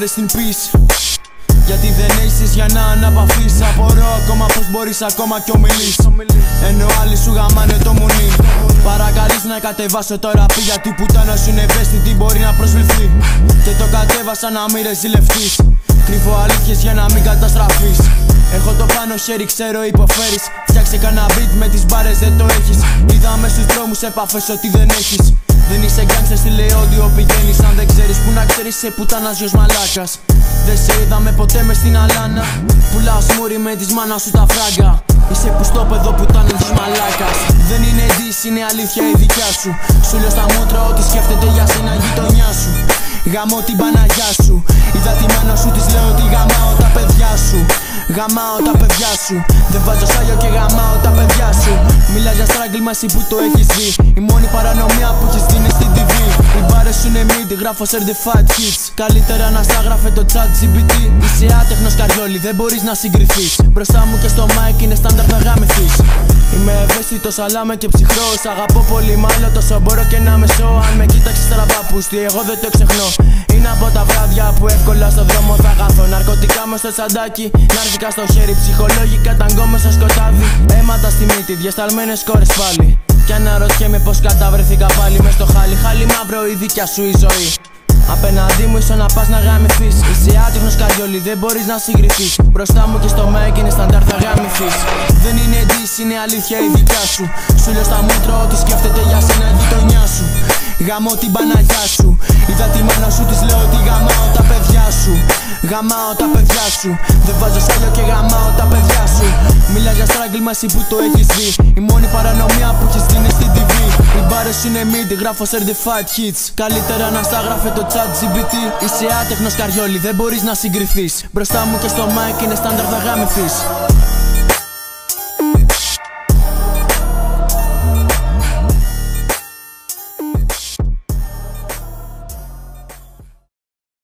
ώρες στην πίση. Γιατί δεν έχεις για να αναπαυθείς. Απορώ ακόμα πως μπορείς ακόμα κι ομιλείς. Ενώ άλλοι σου γαμάνε το μουνί. Παρακαλείς να κατεβάσω το ραπί. Γιατί η πουτάνα σου είναι ευαίσθητη, μπορεί να προσβληθεί. Και το κατέβασα να μην ρεζιλευτείς. Κρύβω αλήθειες για να μην καταστραφείς. Έχω το πάνω χέρι, ξέρω υποφέρεις. Φτιάξε κανένα beat με τις μπάρες, δεν το έχεις. Είδαμε στους δρόμους επαφές ότι δεν έχεις. Δεν είσαι γκάνγκστερ στη Λεόντιο πηγαίνεις. Αν δεν ξέρεις που να ξέρεις, σε πουτάνας γιος μαλάκας. Δεν σε είδαμε ποτέ μες στην αλάνα. Πουλάς μούρι με της μάνας σου τα φράγκα. Είσαι πουστόπεδο πουτάνα της μαλάκας. Δεν είναι δις, είναι αλήθεια η δικιά σου. Σου λέω στα μούτρα ότι σκέφτεται για σένα γειτονιά σου. Γαμώ την Παναγιά σου. Είδα τη μάνα σου, της λέω ότι γαμάω τα παιδιά σου. Γαμάω τα παιδιά σου. Δεν βάζω σάλιο και γαμάω τα παιδιά σου. Μιλάς για struggle μα εσύ που το έχεις δει. Η μόνη παρανομία που έχεις δει είναι στην TV. Οι μπάρες σου είναι mid, γράφω certified hits. Καλύτερα να σ' άγραφε το chat GPT. Είσαι άτεχνος καριόλι, δεν μπορείς να συγκριθείς. Μπροστά μου και στο mic είναι στάνταρ να γάμηθείς. Είμαι ευαίσθητος αλλά είμαι και ψυχρός. Αγαπώ πολύ μάλλον τόσο μπορώ και να μεσώ. Αν με κοίταξες στραβάπουστη, εγώ δεν το ξεχνώ. Είναι από τα βράδια που εύκολα στο δρόμο θα χάθω. Ναρκωτικά μες στο σαντάκι, νάρθηκα στο χέρι. Ψυχολόγικα ταγκό μες στο σκοτάδι. Αίματα στη μύτη, διασταλμένες κόρες πάλι. Κι αναρωτιέμαι πως καταβρεθήκα πάλι μες στο χάλι. Χάλι μαύρο η δικιά σου η ζωή. Απέναντί μου ίσο να πας να γαμηθείς. Είσαι άτεχνος καριόλι, δεν μπορείς να συγκριθείς. Μπροστά μου και στο mic είναι σταντάρ θα γαμηθείς. Δεν είναι δις, είναι αλήθεια η δικιά σου. Σου λέω στα μούτρα ότι σκέφτεται για σένα η γειτονιά σου. Γαμώ την Παναγιά σου. Είδα τη μάνα σου, της λέω ότι γαμάω τα παιδιά σου. Γαμάω τα παιδιά σου. Δεν βάζω σάλιο και γαμάω τα παιδιά σου. Μιλάς για struggle μα εσύ που το έχεις δει. Η μόνη παρανομία που έχεις δει είναι στην TV. Οι μπάρες σου είναι mid, γράφω certified hits. Καλύτερα να σ' άγραφε το chat GPT. Είσαι άτεχνος καριόλι, δεν μπορείς να συγκριθείς. Μπροστά μου και στο mic είναι στάνταρ θα γάμηθείς.